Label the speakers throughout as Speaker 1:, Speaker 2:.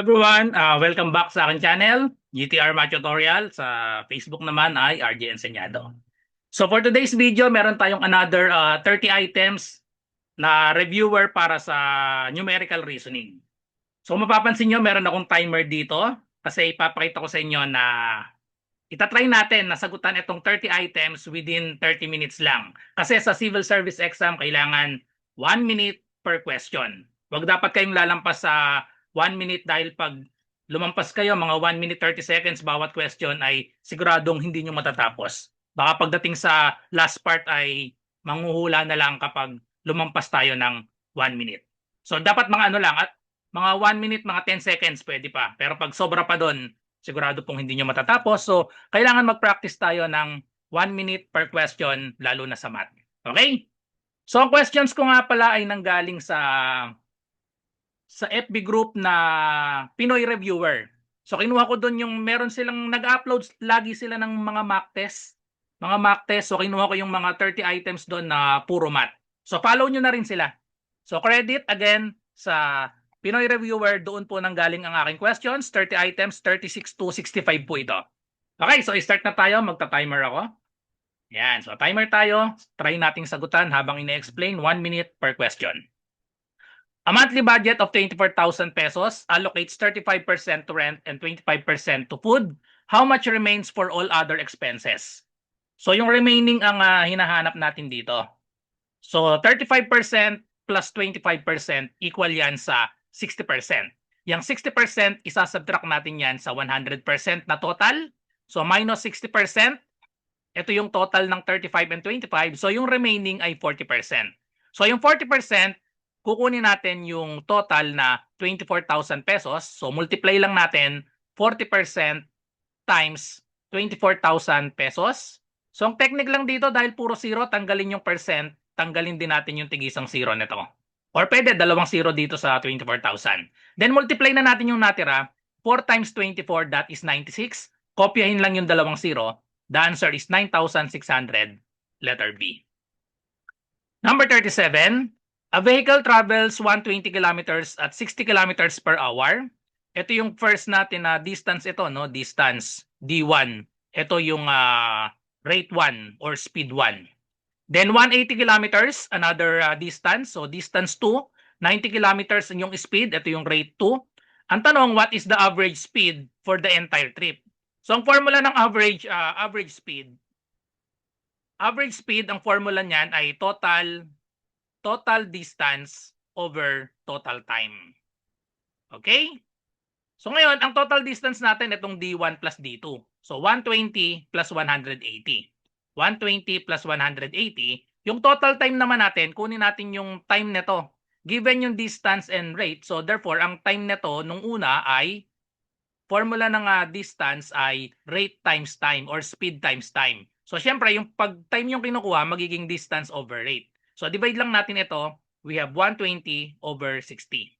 Speaker 1: Everyone, welcome back sa aking channel, GTR Math Tutorial. Sa Facebook naman ay RJ Enseñado. So for today's video, meron tayong another 30 items na reviewer para sa numerical reasoning. So mapapansin nyo, meron akong timer dito kasi ipapakita ko sa inyo na itatry natin na sagutan itong 30 items within 30 minutes lang. Kasi sa civil service exam, kailangan 1 minute per question. Huwag dapat kayong lalampas sa 1 minute dahil pag lumampas kayo, mga 1 minute 30 seconds bawat question ay siguradong hindi nyo matatapos. Baka pagdating sa last part ay manghuhula na lang kapag lumampas tayo ng 1 minute. So dapat mga ano lang, at mga 1 minute, mga 10 seconds pwede pa. Pero pag sobra pa doon, sigurado pong hindi nyo matatapos. So kailangan mag-practice tayo ng 1 minute per question, lalo na sa math. Okay? So ang questions ko nga pala ay nanggaling sa FB group na Pinoy Reviewer. So kinuha ko doon yung meron silang nag-upload lagi sila ng mga mock test. Mga mock test. So kinuha ko yung mga 30 items doon na puro math. So follow nyo na rin sila. So credit again sa Pinoy Reviewer, doon po nanggaling ang aking questions. 30 items, 36 to 65 po ito. Okay, so start na tayo. Magta-timer ako. Yan, so timer tayo. Try nating sagutan habang ine-explain. 1 minute per question. A monthly budget of 24,000 pesos allocates 35% to rent and 25% to food. How much remains for all other expenses? So yung remaining ang hinahanap natin dito. So 35% plus 25% equal yan sa 60%. Yung 60% isasubtract natin yan sa 100% na total. So minus 60%, ito yung total ng 35 and 25. So yung remaining ay 40%. So yung 40%, kukunin natin yung total na 24,000 pesos. So multiply lang natin 40% times 24,000 pesos. So ang technique lang dito, dahil puro zero, tanggalin yung percent, tanggalin din natin yung tigisang zero nito. Or pwede dalawang zero dito sa 24,000. Then multiply na natin yung natira. 4 times 24, that is 96. Kopyahin lang yung dalawang zero. The answer is 9,600, letter B. Number 37, a vehicle travels 120 kilometers at 60 kilometers per hour. Ito yung first natin na distance ito, no? Distance, D1. Ito yung rate 1 or speed 1. Then 180 kilometers, another distance. So distance 2, 90 kilometers yung speed. Ito yung rate 2. Ang tanong, what is the average speed for the entire trip? So ang formula ng average speed, ang formula niyan ay total distance over total time. Okay? So ngayon, ang total distance natin itong D1 plus D2. So 120 plus 180. 120 plus 180. Yung total time naman natin, kunin natin yung time nito. Given yung distance and rate, so therefore, ang time nito nung una ay formula ng distance ay rate times time or speed times time. So syempre, yung pag time yung kinukuha, magiging distance over rate. So divide lang natin ito. We have 120 over 60.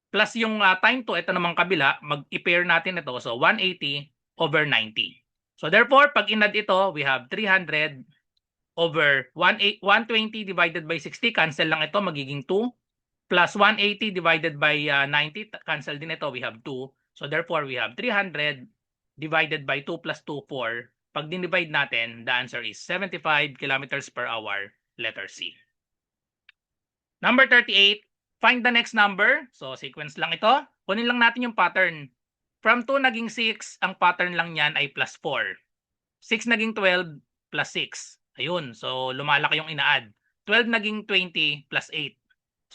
Speaker 1: Plus yung time to, ito namang kabila, mag-i-pair natin ito. So 180 over 90. So therefore, pag inad ito, we have 300 over 120 divided by 60. Cancel lang ito, magiging 2. Plus 180 divided by 90. Cancel din ito, we have 2. So therefore, we have 300 divided by 2 plus 2, 4. Pag dinivide natin, the answer is 75 kilometers per hour, letter C. Number 38, find the next number. So sequence lang ito. Kunin lang natin yung pattern. From 2 naging 6, ang pattern lang niyan ay plus 4. 6 naging 12 plus 6. Ayun, so lumalaki yung ina-add. 12 naging 20 plus 8.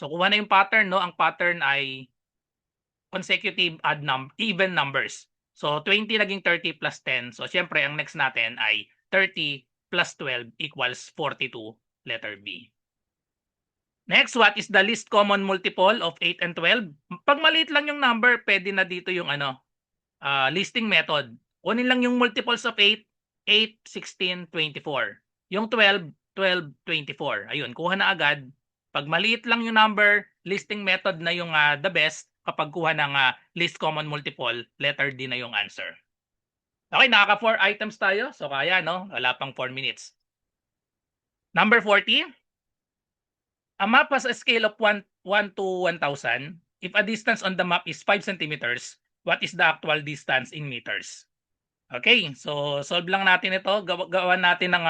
Speaker 1: So kuha na yung pattern, no? Ang pattern ay consecutive even numbers. So 20 naging 30 plus 10. So syempre ang next natin ay 30 plus 12 equals 42, letter B. Next, what is the least common multiple of 8 and 12? Pag maliit lang yung number, pwede na dito yung listing method. Kunin lang yung multiples of 8, 8, 16, 24. Yung 12, 12, 24. Ayun, kuha na agad. Pag maliit lang yung number, listing method na yung the best. Kapag kuha ng least common multiple, letter D na yung answer. Okay, nakaka 4 items tayo. So kaya, no? Wala pang 4 minutes. Number 40. A map has a scale of 1 to 1,000. if a distance on the map is 5 centimeters, what is the actual distance in meters? Okay, so solve lang natin ito. Gawa natin ng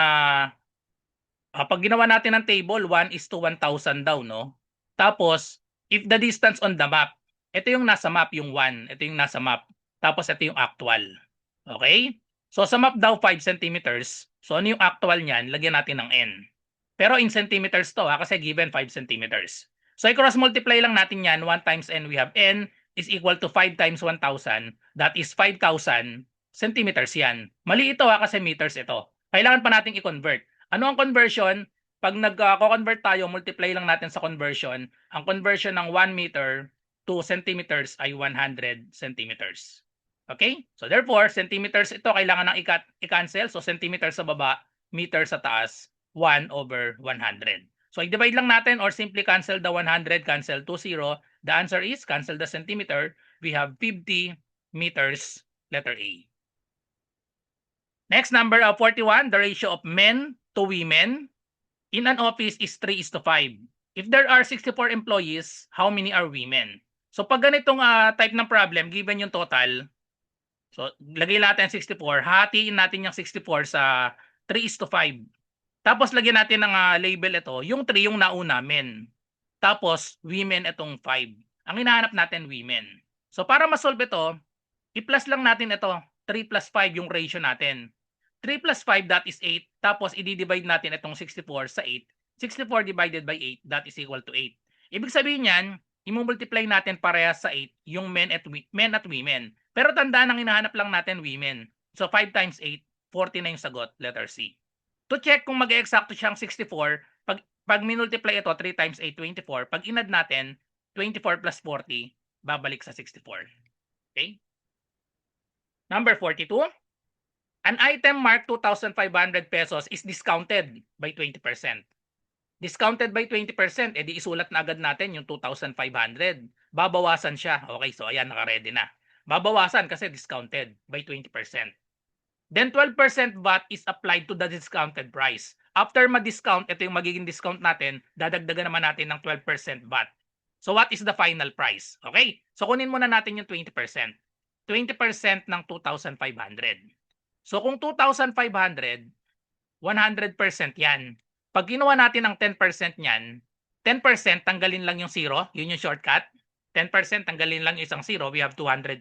Speaker 1: pag ginawa natin ng table, 1:1,000 daw, no? Tapos, if the distance on the map, ito yung nasa map, yung 1. Ito yung nasa map. Tapos, ito yung actual. Okay? So, sa map daw, 5 centimeters. So, ano yung actual niyan? Lagyan natin ng n. Pero in centimeters to, kasi given 5 centimeters. So, i-cross multiply lang natin yan. 1 times n, we have n is equal to 5 times 1,000. That is 5,000 centimeters yan. Mali ito kasi meters ito. Kailangan pa natin i-convert. Ano ang conversion? Pag nag-convert tayo, multiply lang natin sa conversion. Ang conversion ng 1 meter to centimeters ay 100 centimeters. Okay? So therefore, centimeters ito kailangan nang i-cancel. So centimeters sa baba, meter sa taas, 1/100. So i-divide lang natin or simply cancel the 100, cancel 2, 0. The answer is cancel the centimeter. We have 50 meters, letter A. Next, number 41, the ratio of men to women in an office is 3:5. If there are 64 employees, how many are women? So pag ganitong type ng problem, given yung total, so lagay natin 64, hatiin natin yung 64 sa 3:5. Tapos lagyan natin ng label ito, yung 3 yung nauna, men. Tapos women itong 5. Ang hinahanap natin, women. So para ma-solve ito, i-plus lang natin ito, 3 plus 5 yung ratio natin. 3 plus 5, that is 8. Tapos, i-divide natin itong 64 sa 8. 64 divided by 8, that is equal to 8. Ibig sabihin yan, i-multiply natin parehas sa 8 yung men at women. Pero tandaan, ang hinahanap lang natin, women. So, 5 times 8, 40 na yung sagot, letter C. To check kung mag-e-exacto siyang 64, pag minultiply ito, 3 times 8, 24. Pag inad natin, 24 plus 40, babalik sa 64. Okay? Number 42. An item marked 2,500 pesos is discounted by 20%. Discounted by 20%, edi isulat na agad natin yung 2,500. Babawasan siya. Okay, so ayan, naka-ready na. Babawasan kasi discounted by 20%. Then 12% VAT is applied to the discounted price. After ma-discount, ito yung magiging discount natin, dadagdagan naman natin ng 12% VAT. So what is the final price? Okay, so kunin muna natin yung 20%. 20% ng 2,500. So kung 2,500, 100% yan. Pag ginawa natin ang 10% niyan, 10% tanggalin lang yung 0, yun yung shortcut. 10% tanggalin lang yung isang 0, we have 250.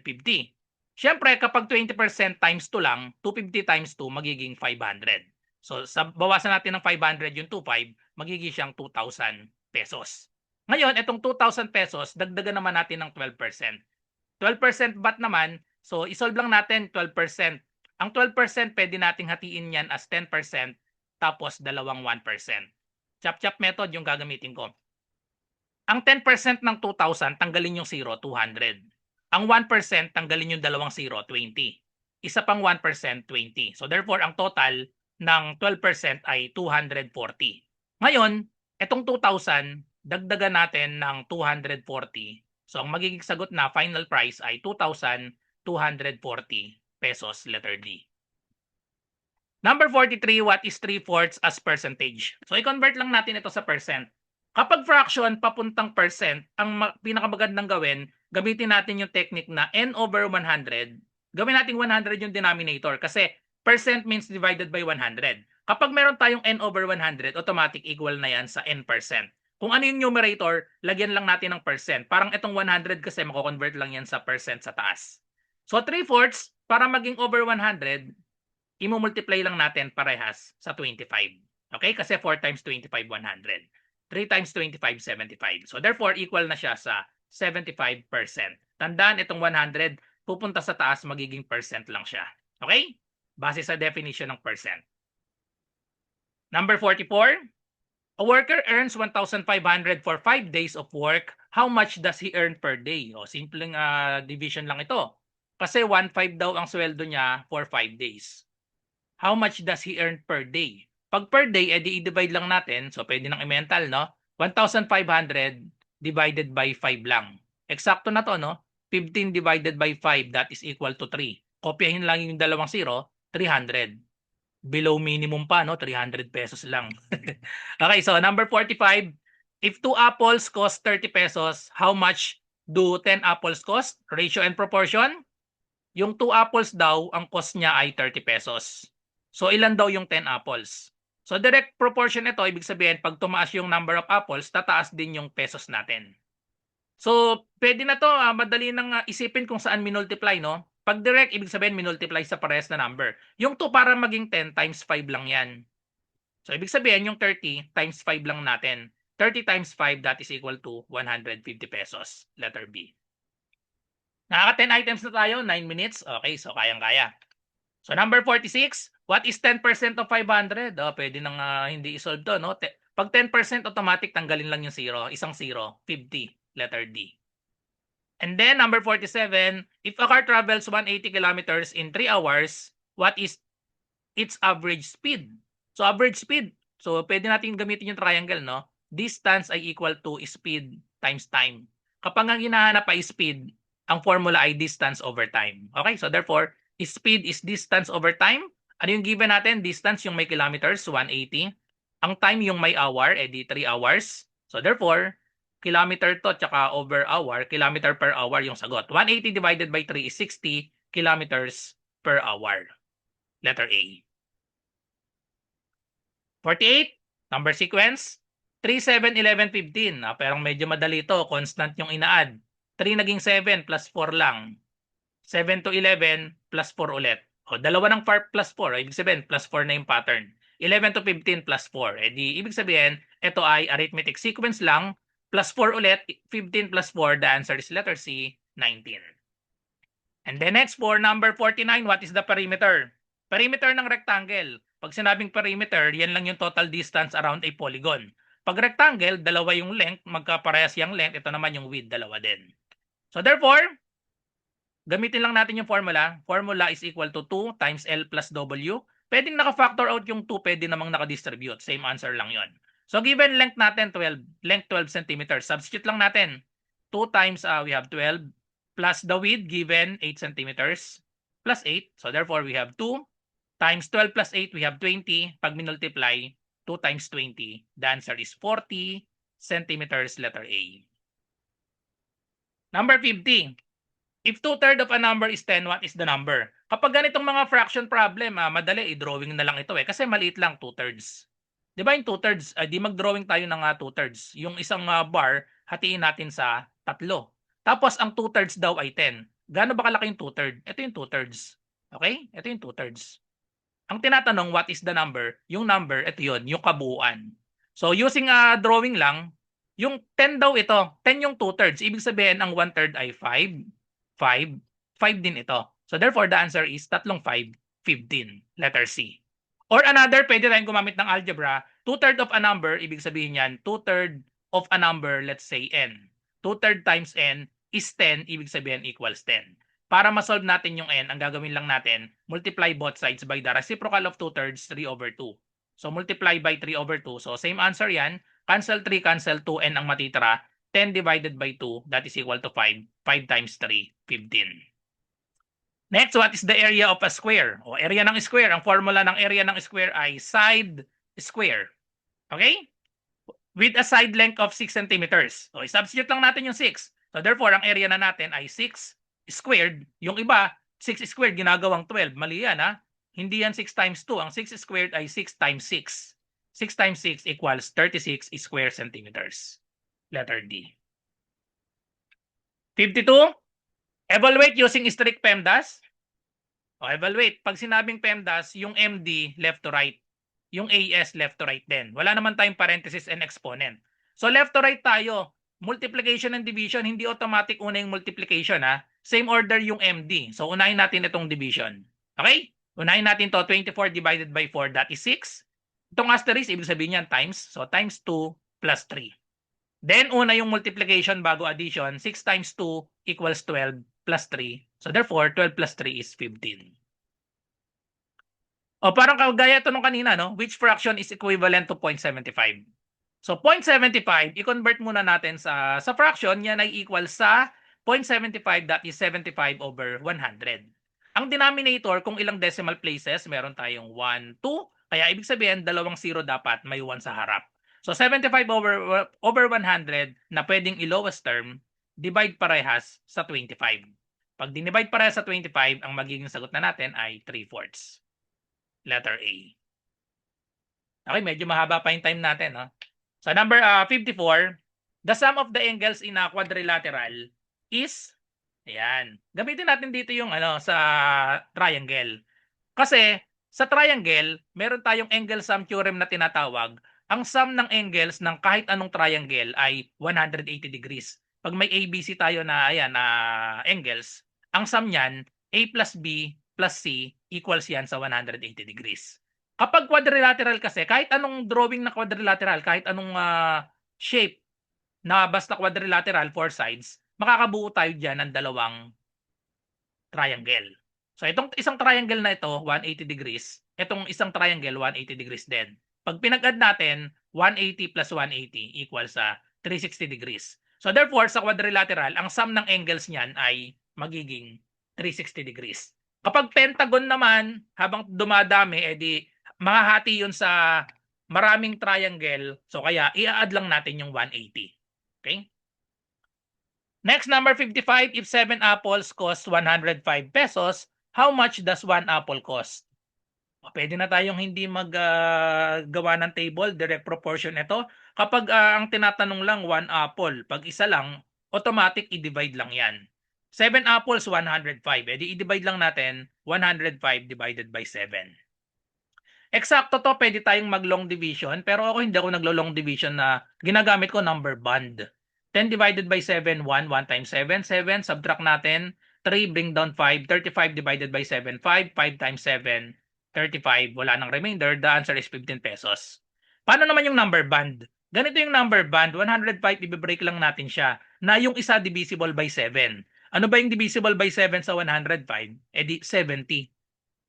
Speaker 1: Siyempre, kapag 20% times 2 lang, 250 times 2, magiging 500. So, bawasan natin ng 500 yung 2,500, magiging siyang 2,000 pesos. Ngayon, itong 2,000 pesos, dagdagan naman natin ng 12%. 12% VAT naman, so isolve lang natin 12%. Ang 12% pwede nating hatiin yan as 10% tapos dalawang 1%. Chop-chop method yung gagamitin ko. Ang 10% ng 2,000, tanggalin yung 0, 200. Ang 1%, tanggalin yung dalawang 0, 20. Isa pang 1%, 20. So therefore, ang total ng 12% ay 240. Ngayon, itong 2,000, dagdagan natin ng 240. So ang magiging sagot na final price ay 2,240 pesos, letter D. Number 43, what is 3/4 as percentage? So i-convert lang natin ito sa percent. Kapag fraction papuntang percent, ang pinakamagandang gawin, gamitin natin yung technique na n over 100. Gawin natin 100 yung denominator kasi percent means divided by 100. Kapag meron tayong n over 100, automatic equal na yan sa n%. Kung ano yung numerator, lagyan lang natin ng percent. Parang itong 100 kasi mako-convert lang yan sa percent sa taas. So 3/4, para maging over 100, i-multiply lang natin parehas sa 25. Okay? Kasi 4 times 25, 100. 3 times 25, 75. So therefore, equal na siya sa 75%. Tandaan, itong 100, pupunta sa taas, magiging percent lang siya. Okay? Base sa definition ng percent. Number 44. A worker earns 1,500 for 5 days of work. How much does he earn per day? O, simpleng division lang ito. Kasi 1,500 daw ang sweldo niya for 5 days. How much does he earn per day? Pag per day, edi i-divide lang natin. So, pwede nang i-mental, no? 1,500 divided by 5 lang. Eksakto na to, no? 15 divided by 5, that is equal to 3. Kopyahin lang yung dalawang 0, 300. Below minimum pa, no? 300 pesos lang. Okay, so number 45. If 2 apples cost 30 pesos, how much do 10 apples cost, ratio and proportion? Yung 2 apples daw, ang cost niya ay 30 pesos. So, ilan daw yung 10 apples? So, direct proportion ito, ibig sabihin, pag tumaas yung number of apples, tataas din yung pesos natin. So, pwede na to, madali nang isipin kung saan minultiply, no? Pag direct, ibig sabihin, minultiply sa parehas na number. Yung 2 para maging 10 times 5 lang yan. So, ibig sabihin, yung 30 times 5 lang natin. 30 times 5, that is equal to 150 pesos. Letter B. Nakaka 10 items na tayo, 9 minutes. Okay, so kayang-kaya. So number 46, what is 10% of 500? Pwede nang hindi i-solve to, no? Pag 10% automatic, tanggalin lang yung 0. Isang 0, 50. Letter D. And then number 47, if a car travels 180 kilometers in 3 hours, what is its average speed? So average speed, so pwede natin gamitin yung triangle, no? Distance ay equal to speed times time. Kapag ang hinahanap ay speed, ang formula ay distance over time. Okay, so therefore, speed is distance over time. Ano yung given natin? Distance yung may kilometers, 180. Ang time yung may hour, edi 3 hours. So therefore, kilometer to tsaka over hour, kilometer per hour yung sagot. 180 divided by 3 is 60 kilometers per hour. Letter A. 48, number sequence. 3, 7, 11, 15. Pero medyo madali ito. Constant yung ina-add. 3 naging 7 plus 4 lang. 7 to 11 plus 4 ulit. O, dalawa ng plus 4. Ibig sabihin, plus 4 na yung pattern. 11 to 15 plus 4. Eh di, ibig sabihin, ito ay arithmetic sequence lang. Plus 4 ulit, 15 plus 4. The answer is letter C, 19. And then next, for number 49, what is the perimeter? Perimeter ng rectangle. Pag sinabing perimeter, yan lang yung total distance around a polygon. Pag rectangle, dalawa yung length, magkaparehas yung length, ito naman yung width, dalawa din. So therefore, gamitin lang natin yung formula. Formula is equal to 2 times L plus W. Pwedeng naka-factor out yung 2, pwede namang naka-distribute. Same answer lang yon. So given length natin 12, length 12 centimeters. Substitute lang natin. 2 times we have 12 plus the width given 8 centimeters plus 8. So therefore we have 2 times 12 plus 8, we have 20. Pag minultiply, 2 times 20, the answer is 40 centimeters, letter A. Number 50. If 2/3 of a number is 10, what is the number? Kapag ganitong mga fraction problem, madali, i-drawing na lang ito eh. Kasi maliit lang, 2/3. Di ba yung 2/3, di mag-drawing tayo ng 2/3. Yung isang bar, hatiin natin sa 3. Tapos ang 2/3 daw ay 10. Gaano ba kalaki yung 2/3? Ito yung 2/3. Okay? Ito yung 2/3. Ang tinatanong, what is the number? Yung number, ito yun, yung kabuuan. So using drawing lang, yung 10 daw ito, 10 yung 2/3. Ibig sabihin, ang 1/3 ay 5. 5 din ito. So therefore, the answer is 3 5, 15. Letter C. Or another, pwede tayong gumamit ng algebra. 2/3 of a number, ibig sabihin yan, 2/3 of a number, let's say n. 2/3 times n is 10, ibig sabihin equals 10. Para ma-solve natin yung n, ang gagawin lang natin, multiply both sides by the reciprocal of 2/3, 3/2. So multiply by 3/2. So same answer yan. Cancel 3, cancel 2, n ang matitira. 10 divided by 2, that is equal to 5. 5 times 3, 15. Next, what is the area of a square? O area ng square. Ang formula ng area ng square ay side square. Okay? With a side length of 6 centimeters. So, substitute lang natin yung 6. So, therefore, ang area na natin ay 6 squared. Yung iba, 6 squared, ginagawang 12. Mali yan, ha? Hindi yan 6 times 2. Ang 6 squared ay 6 times 6. 6 times 6 equals 36 square centimeters. Letter D. 52. Evaluate using strict PEMDAS. O, evaluate. Pag sinabing PEMDAS, yung MD left to right. Yung AS left to right din. Wala naman tayong parenthesis and exponent. So left to right tayo. Multiplication and division, hindi automatic una yung multiplication, ha. Same order yung MD. So unahin natin itong division. Okay? Unahin natin to, 24 divided by 4, that is 6. Itong asterisk, ibig sabihin yan times. So times 2 plus 3. Then una yung multiplication bago addition, 6 times 2 equals 12 plus 3. So therefore, 12 plus 3 is 15. O parang kagaya ito nung kanina, no? Which fraction is equivalent to 0.75? So 0.75, i-convert muna natin sa fraction, yan ay equal sa 0.75, that is 75 over 100. Ang denominator, kung ilang decimal places, meron tayong 1, 2, kaya ibig sabihin, dalawang 0 dapat, may 1 sa harap. So 75 over 100 na pwedeng i-lowest term, divide parehas sa 25. Pag dinivide parehas sa 25, ang magiging sagot na natin ay 3/4. Letter A. Okay, medyo mahaba pa yung time natin. No? So number 54, the sum of the angles in a quadrilateral is, ayan, gamitin natin dito yung sa triangle. Kasi sa triangle, meron tayong angle sum theorem na tinatawag. Ang sum ng angles ng kahit anong triangle ay 180 degrees. Pag may ABC tayo na angles, ang sum niyan A plus B plus C equals yan sa 180 degrees. Kapag quadrilateral kasi, kahit anong drawing na quadrilateral, kahit anong shape na basta quadrilateral, four sides, makakabuo tayo dyan ng dalawang triangle. So itong isang triangle na ito, 180 degrees. Itong isang triangle, 180 degrees din. Pag pinag-add natin, 180 plus 180 equals sa 360 degrees. So therefore, sa quadrilateral, ang sum ng angles niyan ay magiging 360 degrees. Kapag pentagon naman, habang dumadami, edi mahahati yun sa maraming triangle. So kaya, i-add lang natin yung 180. Okay? Next, number 55, if 7 apples cost 105 pesos, how much does 1 apple cost? Pwede na tayong hindi maggawa ng table, direct proportion ito. Kapag ang tinatanong lang 1 apple, pag isa lang, automatic i-divide lang yan. 7 apples, 105. Edi i-divide lang natin 105 divided by 7. Eksakto to, pwede tayong mag-long division, pero ako hindi ako naglo-long division na ginagamit ko number band. 10 divided by 7, 1. 1 times 7, 7. Subtract natin. 3, bring down 5. 35 divided by 7, 5. 5 times 7, 35. Wala nang remainder. The answer is 15 pesos. Paano naman yung number band? Ganito yung number band. 105, i-break lang natin siya na yung isa divisible by 7. Ano ba yung divisible by 7 sa 105? Di 70.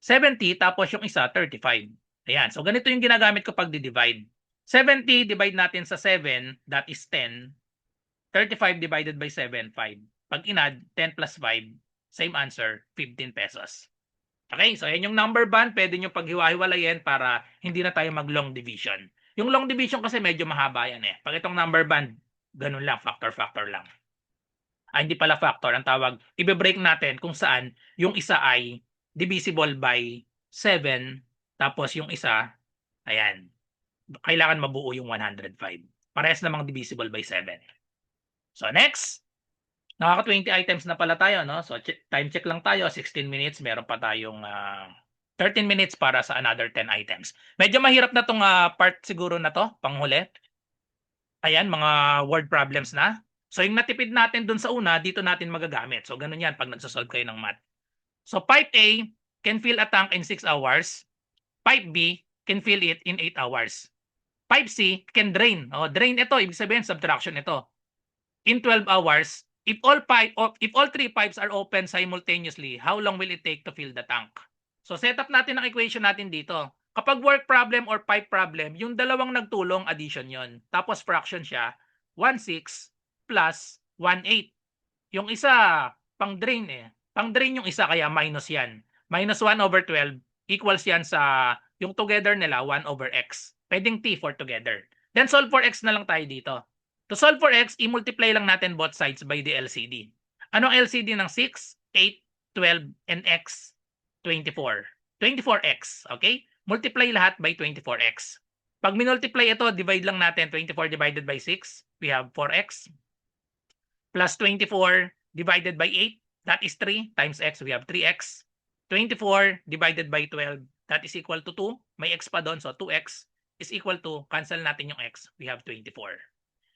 Speaker 1: 70 tapos yung isa 35. Ayan. So ganito yung ginagamit ko pag di-divide. 70 divide natin sa 7, that is 10. 35 divided by 7, 5. Pag inad, 10 plus 5, same answer, 15 pesos. Okay, so yan yung number band. Pwede nyo paghiwa-hiwalayin para hindi na tayo mag-long division. Yung long division kasi medyo mahaba yan eh. Pag itong number band, ganun lang, factor lang. Hindi pala factor. Ang tawag, i-break natin kung saan yung isa ay divisible by 7, tapos yung isa, ayan, kailangan mabuo yung 105. Parehas namang divisible by 7. So next, nakaka 20 items na pala tayo, no? So time check lang tayo, 16 minutes, meron pa tayong 13 minutes para sa another 10 items. Medyo mahirap na tong part siguro na to, panghuli. Ayan, mga word problems na. So yung natipid natin dun sa una, dito natin magagamit. So ganun yan pag nagsosolve kayo ng math. So pipe A can fill a tank in 6 hours. Pipe B can fill it in 8 hours. Pipe C can drain. Drain ito, ibig sabihin subtraction ito. In 12 hours, if all 3 pipes are open simultaneously, how long will it take to fill the tank? So set up natin ang equation natin dito. Kapag work problem or pipe problem, yung dalawang nagtulong, addition yon. Tapos fraction siya, 1/6 plus 1/8. Yung isa, pang drain eh. Pang drain yung isa, kaya minus yan. Minus 1/12 equals yan sa, yung together nila, 1/x. Pwedeng t for together. Then solve for x na lang tayo dito. To solve for x, i-multiply lang natin both sides by the LCD. Anong LCD ng 6, 8, 12, and x? 24. 24x, okay? Multiply lahat by 24x. Pag minultiply ito, divide lang natin. 24 divided by 6, we have 4x. Plus 24 divided by 8, that is 3 times x, we have 3x. 24 divided by 12, that is equal to 2. May x pa doon, so 2x is equal to, cancel natin yung x, we have 24.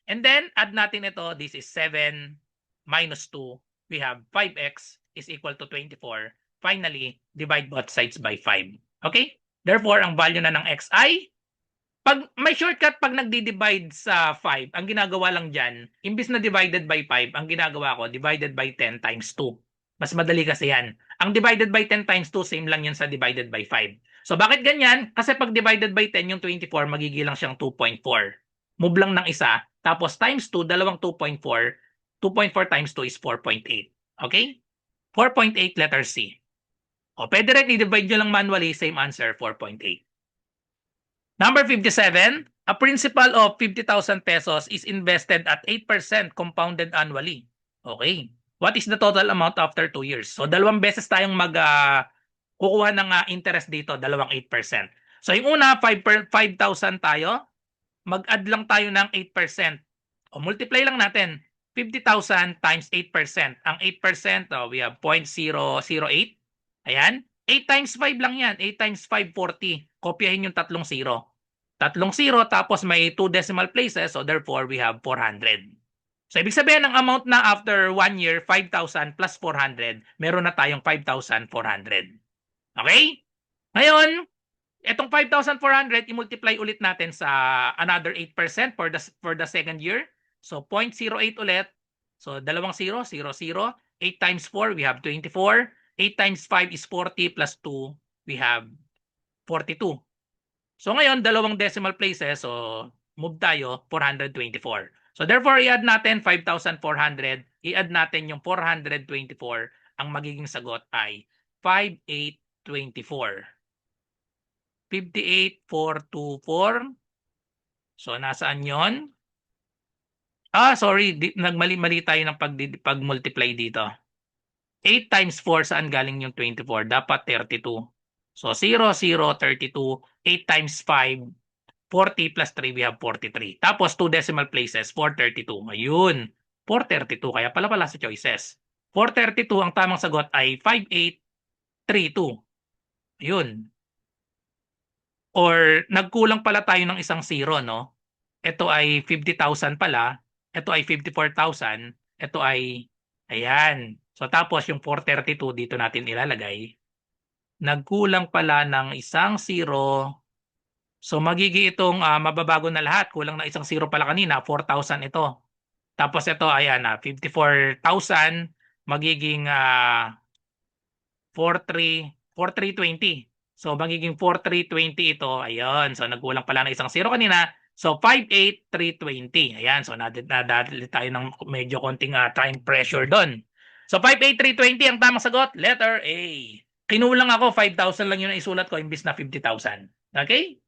Speaker 1: And then, add natin ito, this is 7 minus 2, we have 5x is equal to 24. Finally, divide both sides by 5. Okay? Therefore, ang value na ng x ay, pag may shortcut pag nagdi-divide sa 5, ang ginagawa lang dyan, imbis na divided by 5, ang ginagawa ko, divided by 10 times 2. Mas madali kasi yan. Ang divided by 10 times 2, same lang yan sa divided by 5. So, bakit ganyan? Kasi pag divided by 10, yung 24, magigilang siyang 2.4. Move lang ng isa, tapos times 2, dalawang 2.4. 2.4 times 2 is 4.8. Okay? 4.8 letter C. Pwede rin i-divide nyo lang manually, same answer, 4.8. Number 57, a principal of 50,000 pesos is invested at 8% compounded annually. Okay. What is the total amount after 2 years? So, dalawang beses tayong kukuha ng interest dito, dalawang 8%. So, yung una, 5,000 tayo. Mag-add lang tayo ng 8%. O, multiply lang natin. 50,000 times 8%. Ang 8%, we have 0.008. Ayan. 8 times 5 lang yan. 8 times 5, 40. Kopyahin yung tatlong zero. Tatlong zero, tapos may 2 decimal places. So, therefore, we have 400. So, ibig sabihin ng amount na after 1 year, 5,000 plus 400, meron na tayong 5,400. Okay? Ngayon, itong 5,400, i-multiply ulit natin sa another 8% for the second year. So, 0.08 ulit. So, dalawang 0, 0, 0. 8 times 4, we have 24. 8 times 5 is 40 plus 2, we have 42. So, ngayon, dalawang decimal places. So, move tayo, 424. So, therefore, i-add natin 5,400. I-add natin yung 424. Ang magiging sagot ay 5,824. 58,424. So, nasaan yon? Sorry. Nagmali-mali tayo ng pag-multiply dito. 8 times 4, saan galing yung 24? Dapat 32. So, 0, 0, 32. 8 times 5, 40 plus 3, we have 43. Tapos, 2 decimal places, 432. Ayun. 432. Kaya pala sa choices. 432, ang tamang sagot ay 5832. Ayun. Or nagkulang pala tayo ng isang zero, no? Ito ay 50,000 pala. Ito ay 54,000. Ito ay, ayan. So tapos yung 432 dito natin ilalagay. Nagkulang pala ng isang zero. So magiging itong mababago na lahat. Kulang na isang zero pala kanina. 4,000 ito. Tapos ito, ayan, 54,000. Magiging 4320. So, magiging 4320 ito. Ayun. So, nagkulang pala ng isang zero kanina. So, 58320. Ayan. So, nadali tayo ng medyo konting time pressure doon. So, 58320 ang tamang sagot. Letter A. Kinulang ako. 5,000 lang yun ang isulat ko imbis na 50,000. Okay?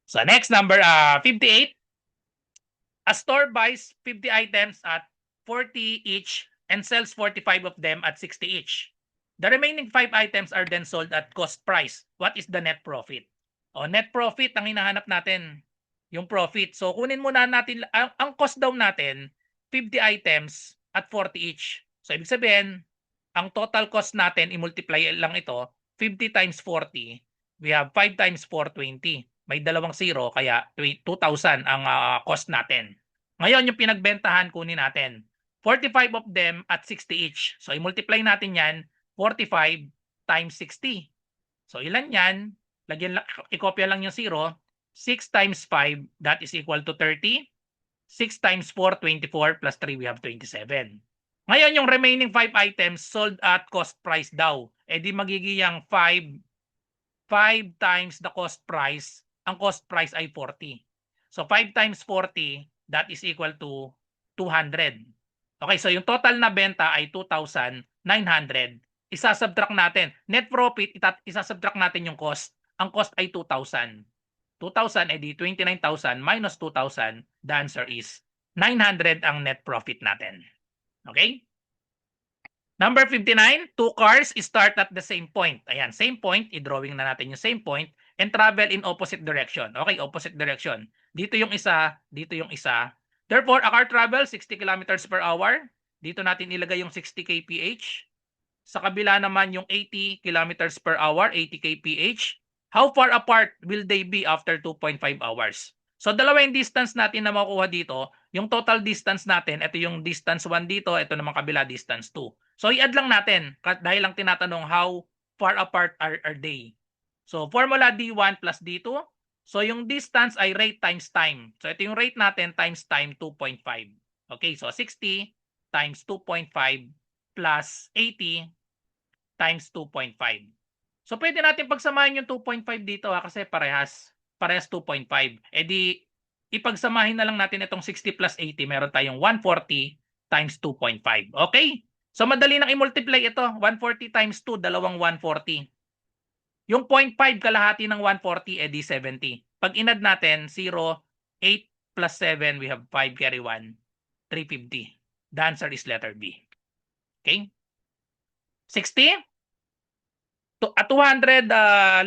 Speaker 1: So, next number, 58. A store buys 50 items at 40 each and sells 45 of them at 60 each. The remaining 5 items are then sold at cost price. What is the net profit? Net profit ang hinahanap natin. Yung profit. So, kunin muna natin, ang cost daw natin, 50 items at 40 each. So, ibig sabihin, ang total cost natin, i-multiply lang ito, 50 times 40, we have 5 times 420. May dalawang zero, kaya 2,000 ang cost natin. Ngayon, yung pinagbentahan, kunin natin. 45 of them at 60 each. So, i-multiply natin yan, 45 times 60. So, ilan yan? I-copy lang yung 0. 6 times 5, that is equal to 30. 6 times 4, 24, plus 3, we have 27. Ngayon, yung remaining 5 items sold at cost price daw. Di magiging 5 times the cost price. Ang cost price ay 40. So, 5 times 40, that is equal to 200. Okay, so yung total na benta ay 2,900. Isasubtract natin. Net profit, isasubtract natin yung cost. Ang cost ay 2,000. 2,000 edi 29,000 minus 2,000. The answer is 900 ang net profit natin. Okay? Number 59, 2 cars start at the same point. Ayan, same point. I-drawing na natin yung same point and travel in opposite direction. Okay, opposite direction. Dito yung isa, dito yung isa. Therefore, a car travels 60 kilometers per hour. Dito natin ilagay yung 60 kph. Sa kabila naman yung 80 kilometers per hour, 80 kph. How far apart will they be after 2.5 hours? So, dalawa yung distance natin na makukuha dito. Yung total distance natin, ito yung distance 1 dito, ito naman kabila distance 2. So, i-add lang natin dahil lang tinatanong how far apart are they. So, formula D1 plus D2. So, yung distance ay rate times time. So, ito yung rate natin times time 2.5. Okay, so 60 times 2.5 plus 80 times 2.5. So, pwede natin pagsamahin yung 2.5 dito kasi parehas 2.5. Di, ipagsamahin na lang natin itong 60 plus 80. Meron tayong 140 times 2.5. Okay? So, madali nang i-multiply ito. 140 times 2, dalawang 140. Yung 0.5 kalahati ng 140, edi 70. Pag inad natin, 0, 8 plus 7, we have 5 carry 1, 350. The answer is letter B. Okay? 60? A 200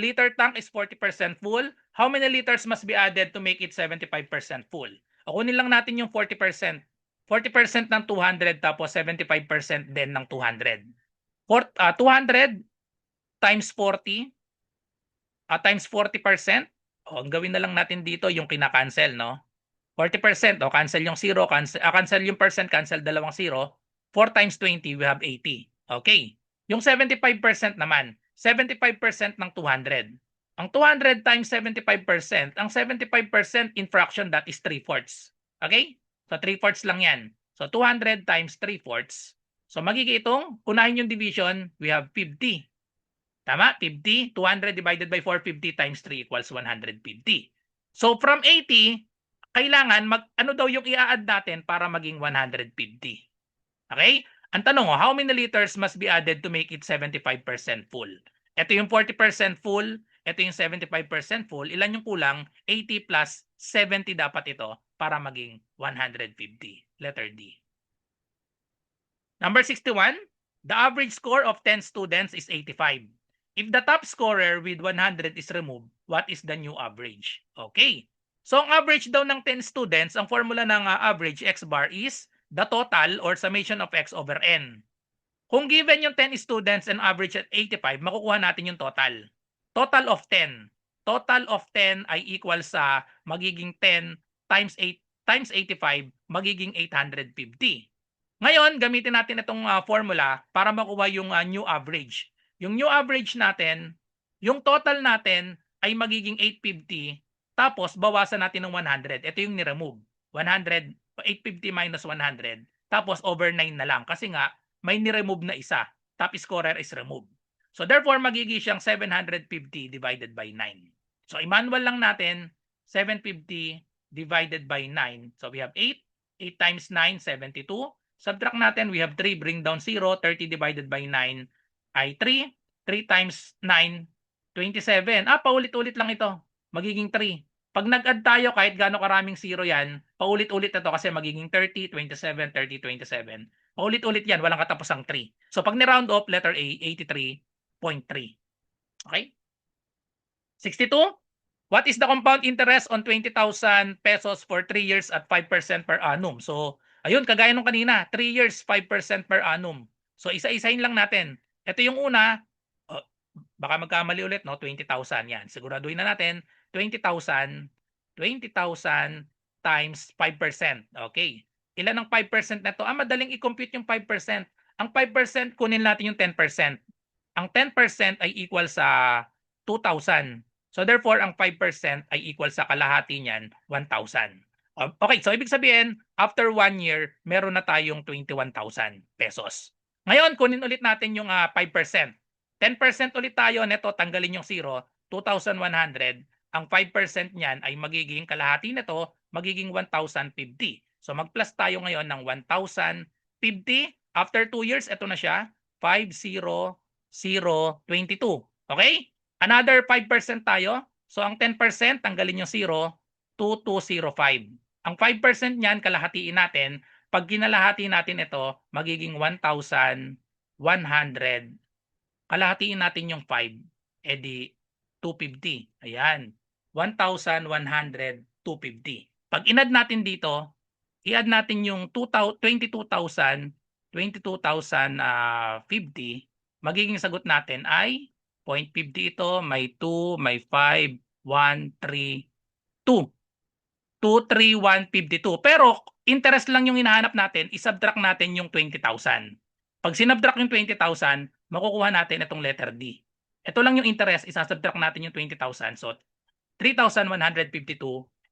Speaker 1: liter tank is 40% full. How many liters must be added to make it 75% full? O kunin lang natin yung 40%. 40% ng 200 tapos 75% din ng 200. 200 times 40 times 40%. O, ang gawin na lang natin dito yung kinakancel, no? 40%, o cancel yung 0, cancel yung percent, cancel dalawang 0. 4 times 20, we have 80. Okay. Yung 75% naman, 75% ng 200. Ang 200 times 75%, ang 75% in fraction, that is 3/4. Okay? So 3/4 lang yan. So 200 times 3/4. So magiging itong, unahin yung division, we have 50. Tama? 50. 200 divided by 450 times 3 equals 150. So from 80, kailangan ano daw yung i-add natin para maging 150. Okay? Ang tanong, how many liters must be added to make it 75% full? Ito yung 40% full, ito yung 75% full. Ilan yung kulang? 80 plus 70 dapat ito para maging 150. Letter D. Number 61, the average score of 10 students is 85. If the top scorer with 100 is removed, what is the new average? Okay. So, ang average daw ng 10 students, ang formula ng average x bar is the total or summation of x over n. Kung given yung 10 students and average at 85, makukuha natin yung total. Total of 10. Total of 10 ay equal sa magiging 10 times 8 times 85, magiging 850. Ngayon, gamitin natin itong formula para makuha yung new average. Yung new average natin, yung total natin ay magiging 850, tapos bawasan natin ng 100. Ito yung ni-remove. 100, 850 minus 100, tapos over 9 na lang. Kasi nga, may ni-remove na isa. Top scorer is removed. So therefore, magiging siyang 750 divided by 9. So i-manual lang natin, 750 divided by 9. So we have 8. 8 times 9, 72. Subtract natin, we have 3, bring down 0, 30 divided by 9 ay 3. 3 times 9, 27. Paulit-ulit lang ito. Magiging 3. Pag nag-add tayo, kahit gaano karaming 0 yan, paulit-ulit ito kasi magiging 30, 27, 30, 27. Paulit-ulit yan, walang katapusang 3. So pag ni-round off, letter A, 83.3. Okay? 62. What is the compound interest on 20,000 pesos for 3 years at 5% per annum? So, ayun, kagaya nung kanina, 3 years, 5% per annum. So, isa-isahin lang natin. Ito yung una, baka magkamali ulit, no? 20,000 yan. Siguraduhin na natin, 20,000 times 5%. Okay. Ilan ang 5% na to? Madaling i-compute yung 5%. Ang 5%, kunin natin yung 10%. Ang 10% ay equal sa 2,000. So therefore, ang 5% ay equal sa kalahati niyan, 1,000. Okay, so ibig sabihin, after 1 year, meron na tayong 21,000 pesos. Ngayon, kunin ulit natin yung 5%. 10% ulit tayo, neto tanggalin yung 0, 2,100. Ang 5% niyan ay magiging kalahati nito, magiging 1,050. So mag-plus tayo ngayon ng 1,050. After 2 years, ito na siya, 5,022. Okay? Another 5% tayo. So ang 10%, tanggalin yung 0, 2,205. Ang 5% niyan, kalahatiin natin. Pag kinalahati natin ito, magiging 1,100. Kalahatiin natin yung 5, edi 250. Ayan. 1,100, 250. Pag in-add natin dito, i-add natin yung 22,000, 22,050, magiging sagot natin ay 0.50 ito, may 2, may 5, 1, 3, 2. 23152. Pero interest lang yung hinahanap natin, isubtract natin yung 20,000. Pag sinubtract yung 20,000, makukuha natin itong letter D. Ito lang yung interest, isasubtract natin yung 20,000. So 3,152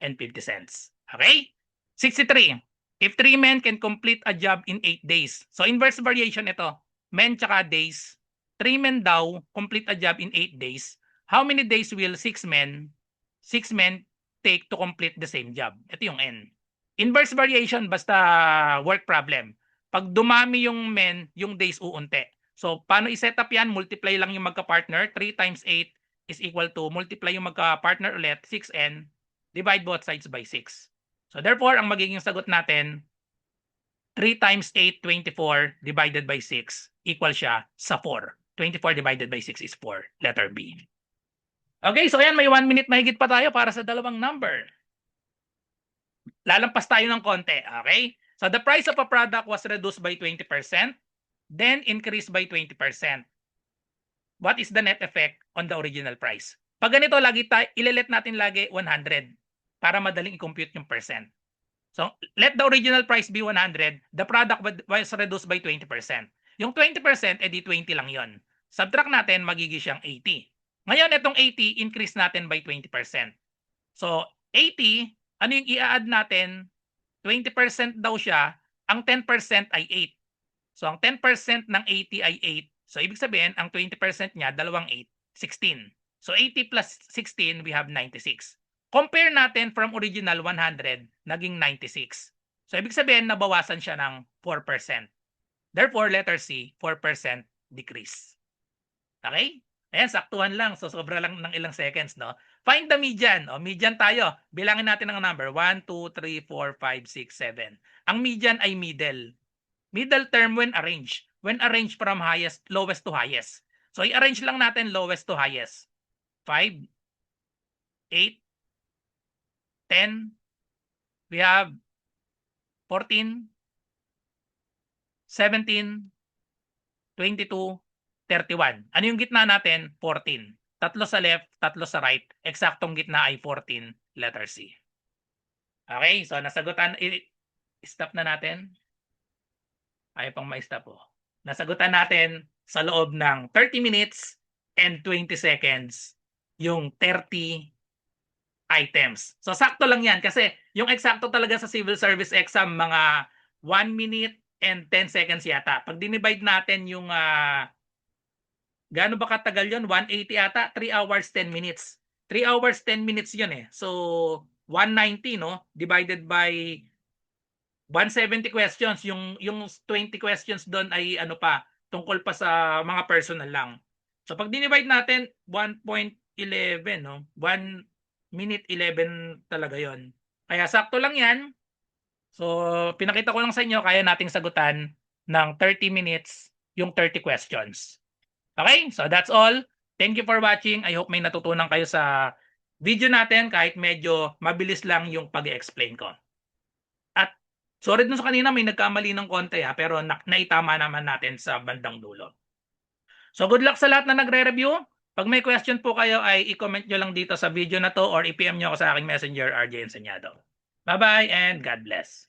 Speaker 1: and 50 cents. Okay? 63. If 3 men can complete a job in 8 days. So inverse variation ito. Men tsaka days. 3 men daw complete a job in 8 days. How many days will 6 men take to complete the same job? Ito yung N. Inverse variation, basta work problem. Pag dumami yung men, yung days uunti. So, paano i-set up yan? Multiply lang yung magka-partner. 3 times 8 is equal to, multiply yung magka-partner ulit, 6n, divide both sides by 6. So, therefore, ang magiging sagot natin, 3 times 8, 24 divided by 6 equal siya sa 4. 24 divided by 6 is 4. Letter B. Okay, so ayan, may 1 minute mahigit pa tayo para sa dalawang number. Lalampas tayo ng konti, okay? So the price of a product was reduced by 20%, then increased by 20%. What is the net effect on the original price? Pag ganito, ilelet natin lagi 100 para madaling i-compute yung percent. So let the original price be 100, the product was reduced by 20%. Yung 20%, edi 20 lang yon. Subtract natin, magiging siyang 80. Ngayon, itong 80, increase natin by 20%. So 80, ano yung i-add natin? 20% daw siya, ang 10% ay 8. So ang 10% ng 80 ay 8. So ibig sabihin, ang 20% niya, dalawang 8, 16. So 80 plus 16, we have 96. Compare natin from original 100, naging 96. So ibig sabihin, nabawasan siya ng 4%. Therefore, letter C, 4% decrease. Okay? Ayan, saktuhan lang. So sobra lang ng ilang seconds, no? Find the median. O, median tayo. Bilangin natin ang number. 1, 2, 3, 4, 5, 6, 7. Ang median ay middle. Middle term when arranged. When arranged from lowest to highest. So i-arrange lang natin lowest to highest. 5, 8, 10. We have 14, 17, 22, 31. Ano yung gitna natin? 14. Tatlo sa left, tatlo sa right. Eksaktong gitna ay 14, letter C. Okay, so nasagutan. I-stop na natin. Ayaw pang ma-stop po. Nasagutan natin sa loob ng 30 minutes and 20 seconds yung 30 items. So sakto lang yan kasi yung eksakto talaga sa civil service exam mga 1 minute and 10 seconds yata. Pag dinivide natin yung gaano ba katagal yun? 180 yata, 3 hours 10 minutes. 3 hours 10 minutes yun eh. So 190 no, divided by 170 questions, yung 20 questions doon ay ano pa, tungkol pa sa mga personal lang. So pag dinivide natin 1.11 no, 1 minute 11 talaga 'yon. Kaya sakto lang 'yan. So pinakita ko lang sa inyo kaya nating sagutan ng 30 minutes yung 30 questions. Okay? So that's all. Thank you for watching. I hope may natutunan kayo sa video natin kahit medyo mabilis lang yung pag-explain ko. At sorry dun sa kanina may nagkamali ng konti pero naitama naman natin sa bandang dulo. So good luck sa lahat na nagre-review. Pag may question po kayo ay i-comment nyo lang dito sa video na to or i-PM nyo ako sa aking messenger, RJ Enseñado. Bye-bye and God bless.